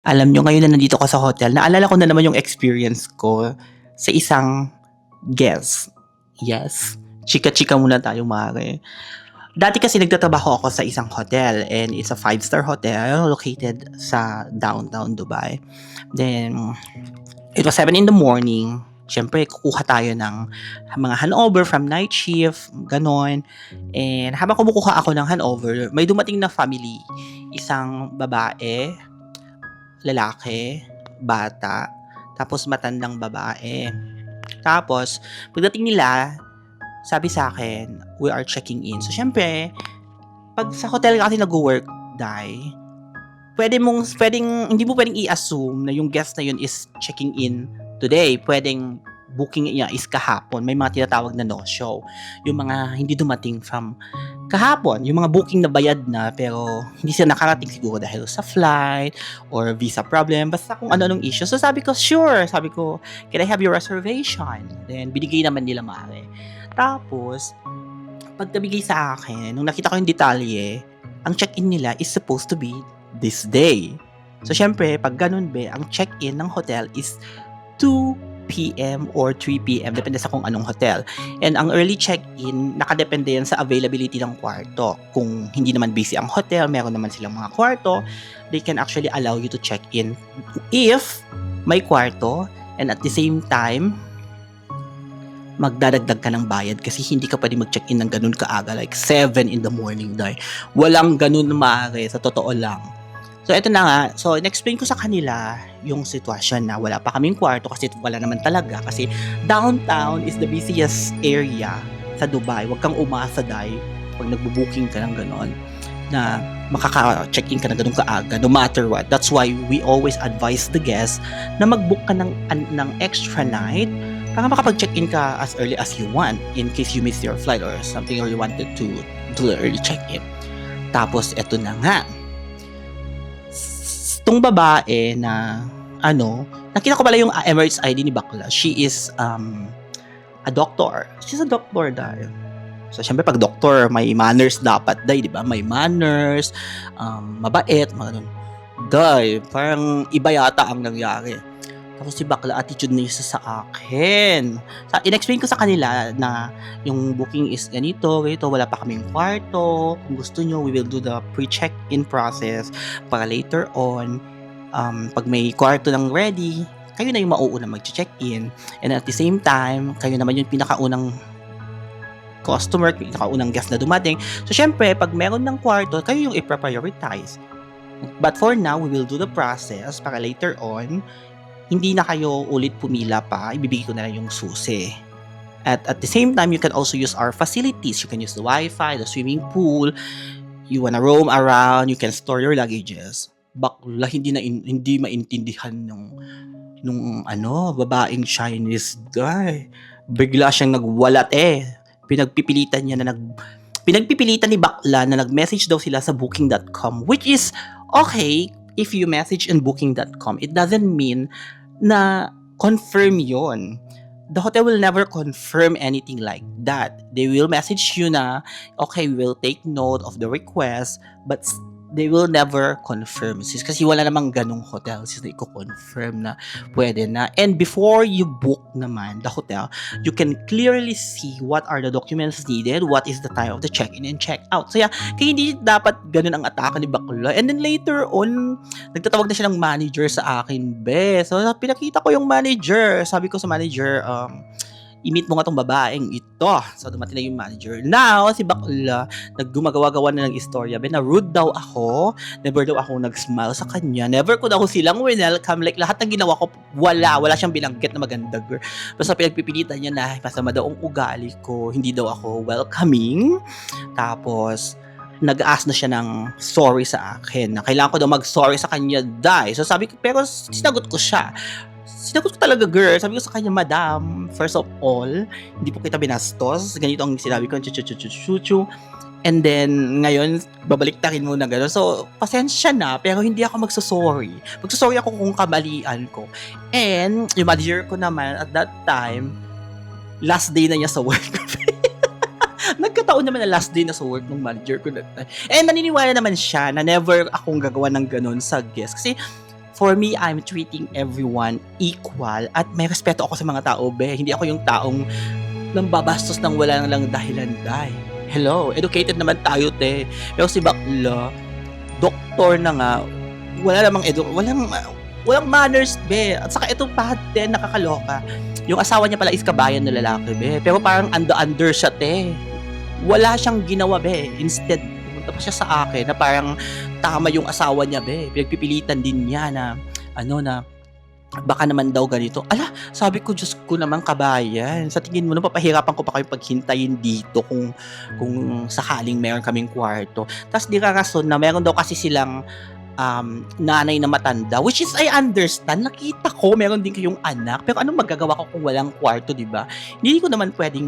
Alam niyo ngayon na nandito ako sa hotel, naalala ko na naman yung experience ko sa isang guest. Yes, chika-chika muna tayo mare. Dati kasi nagtatrabaho ako sa isang hotel and it's a five-star hotel located sa downtown Dubai. Then, it was 7 in the morning. Siyempre, kukuha tayo ng mga handover from night shift, ganon. And habang kumukuha ako ng handover, may dumating na family. Isang babae, lalaki, bata, tapos matandang babae. Tapos, pagdating nila, sabi sa akin, we are checking in. So, syempre, pag sa hotel kasi nag-work, Dai, hindi mo pwedeng i-assume na yung guest na yun is checking in today. Pwedeng booking niya is kahapon. May mga tinatawag na no-show. Yung mga hindi dumating from kahapon, yung mga booking na bayad na pero hindi sila nakarating siguro dahil sa flight or visa problem, basta kung ano-anong issue. So sabi ko, sure. Sabi ko, can I have your reservation? Then binigay naman nila mare. Tapos, pagkabigay sa akin, nung nakita ko yung detalye, ang check-in nila is supposed to be this day. So, syempre, pag ganun be, ang check-in ng hotel is 2 p.m. or 3 p.m. Depende sa kung anong hotel. And ang early check-in, nakadepende yan sa availability ng kwarto. Kung hindi naman busy ang hotel, meron naman silang mga kwarto, they can actually allow you to check-in if may kwarto and at the same time, magdadagdag ka ng bayad kasi hindi ka pwede mag-check-in ng ganun kaaga like 7 in the morning dahil walang ganun maaari sa totoo lang. So eto na nga, so in-explain ko sa kanila yung sitwasyon na wala pa kaming kwarto kasi wala naman talaga kasi downtown is the busiest area sa Dubai. Huwag kang umasa dahil pag nagbo-booking ka ng ganun na makaka-check-in ka na ganun kaaga no matter what. That's why we always advise the guests na mag-book ka ng extra night para makapag-check-in ka as early as you want in case you miss your flight or something or you wanted to do the early check-in. Tapos, eto na nga. Itong babae na, nakita ko pala yung Emirates ID ni Bakla. She is a doctor. She's a doctor dahil. So, syempre, pag doctor, may manners dapat dahil, di ba? May manners, mabait, mga ganun. Dahil, parang iba yata ang nangyari. Tapos si bakla attitude niya sa akin. In-explain ko sa kanila na yung booking is ganito, wala pa kaming kwarto. Kung gusto nyo, we will do the pre-check-in process para later on, pag may kwarto nang ready, kayo na yung mauuna mag-check-in. And at the same time, kayo naman yung pinakaunang customer, pinakaunang guest na dumating. So, syempre, pag meron ng kwarto, kayo yung i-prioritize. But for now, we will do the process para later on, hindi na kayo ulit pumila pa, ibibigay ko na lang yung susi. At the same time, you can also use our facilities. You can use the Wi-Fi, the swimming pool. You wanna roam around, you can store your luggages. Bakla, hindi maintindihan nung babaeng Chinese guy. Bigla siyang nagwalat Pinagpipilitan ni bakla na nag-message daw sila sa booking.com, which is okay if you message in booking.com. It doesn't mean na confirm yon. The hotel will never confirm anything like that. They will message you na, okay, we will take note of the request, but they will never confirm. Kasi wala namang ganong hotel na i-confirm na pwede na. And before you book naman the hotel, you can clearly see what are the documents needed, what is the time of the check-in and check-out. So yeah, kaya hindi dapat ganun ang atake ni bakla. And then later on, nagtatawag na siya ng manager sa akin, be. So pinakita ko yung manager. Sabi ko sa manager, i-meet mo nga tong babaeng ito. So, dumating na yung manager. Now, si bakla, naggumagawa-gawa na ng istorya. Na rude daw ako. Never daw ako nag-smile sa kanya. Never ko daw silang welcome. Like, lahat ng ginawa ko, wala siyang binanggit na maganda, girl. Basta pinagpipilitan niya na masama daw ang ugali ko. Hindi daw ako welcoming. Tapos, nag-ask na siya ng sorry sa akin. Na kailangan ko daw mag-sorry sa kanya, dahil. So, sabi ko, pero sinagot ko siya. Sinagot ko talaga, girl. Sabi ko sa kanya, madam, first of all, hindi po kita binastos. Ganito ang sinabi ko, chu. And then, ngayon, babaliktarin mo na gano'n. So, pasensya na, pero hindi ako magsasorry. Magsasorry ako kung kamalian ko. And, yung manager ko naman, at that time, last day na niya sa work. Nagkataon naman na last day na sa work ng manager ko that time. And naniniwala naman siya na never akong gagawa ng gano'n sa guest. Kasi, For me, I'm treating everyone equal at may respeto ako sa mga tao, be. Hindi ako yung taong nambabastos ng wala lang dahilan, day. Hello, educated naman tayo, te. Pero si bakla, doktor na nga, walang manners, be. At saka ito pa, te, nakakaloka. Yung asawa niya pala is kabayan na lalaki, be. Pero parang under siya, te. Wala siyang ginawa, be. Instead, pumunta pa siya sa akin na parang tama yung asawa niya, be. Pinagpipilitan din niya na, na baka naman daw ganito. Ala, sabi ko, Diyos ko naman, kabayan. Sa tingin mo, papahirapan ko pa kayo paghintayin dito kung sakaling meron kaming kwarto. Tapos di rason na meron daw kasi silang nanay na matanda, which is I understand. Nakita ko, meron din kayong anak. Pero anong magagawa ko kung walang kwarto, di ba? Hindi ko naman pwedeng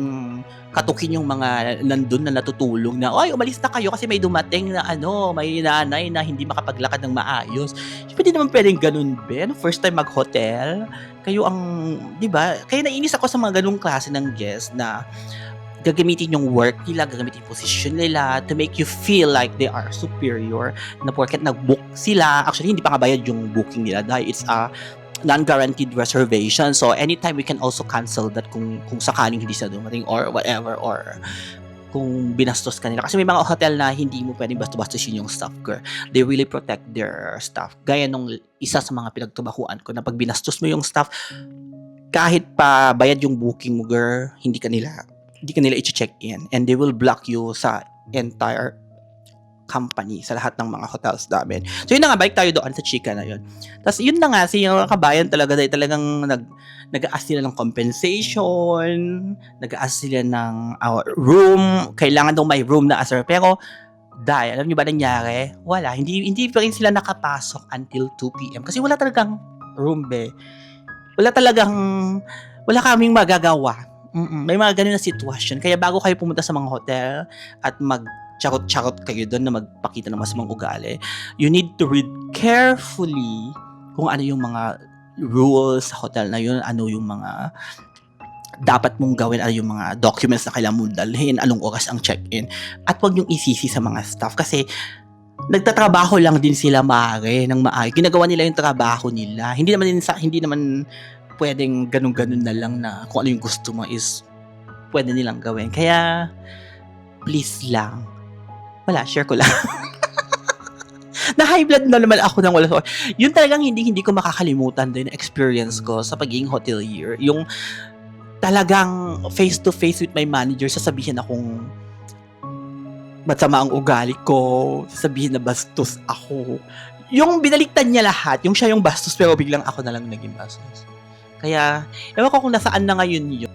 katukin yung mga nandun na natutulong na, oy, umalis na kayo kasi may dumating na may nanay na hindi makapaglakad ng maayos. Hindi naman pwedeng ganun, Ben. First time mag-hotel, kayo ang, di ba? Kaya nainis ako sa mga ganung klase ng guest na gagamitin yung work nila, gagamitin yung position nila to make you feel like they are superior na porket nag-book sila. Actually, hindi pa nga bayad yung booking nila dahil it's a non-guaranteed reservation. So, anytime we can also cancel that kung sakaling hindi sila dumating or whatever, or kung binastos ka nila. Kasi may mga hotel na hindi mo pwedeng basto-bastosin yung staff, girl. They really protect their staff. Gaya nung isa sa mga pinagtrabahuan ko na pag binastos mo yung staff, kahit pa bayad yung booking mo, girl, hindi ka nila i-check in and they will block you sa entire company, sa lahat ng mga hotels namin. So yun na nga, balik tayo doon sa chika na yun. Tapos yun na nga, si yung kabayan talaga dahil talagang nag-a-ask sila ng compensation, nag-a-ask sila ng room, kailangan daw may room na asar. Pero dahil, alam nyo ba nangyari? Wala, hindi pa rin sila nakapasok until 2 p.m. Kasi wala talagang room, be. Wala kaming magagawa. May mga ganun na sitwasyon. Kaya bago kayo pumunta sa mga hotel at mag-charot-charot kayo doon na magpakita ng masamang ugali, you need to read carefully kung ano yung mga rules sa hotel na yun, ano yung mga dapat mong gawin, ano yung mga documents na kailangan mong dalhin, anong oras ang check-in, at huwag yung isisi sa mga staff kasi nagtatrabaho lang din sila ng maari. Ginagawa nila yung trabaho nila. Hindi naman pwedeng ganun-ganun na lang na kung ano yung gusto mo is pwede nilang gawin. Kaya, please lang. Wala, share ko lang. Na-high blood na naman ako ng wala. Yun talagang hindi ko makakalimutan din experience ko sa pagiging hotelier. Yung talagang face-to-face with my manager, sasabihin akong masama ang ugali ko, sasabihin na bastos ako. Yung binaliktad niya lahat, yung siya yung bastos pero biglang ako na lang naging bastos. Kaya, ewan ko kung nasaan na ngayon yun.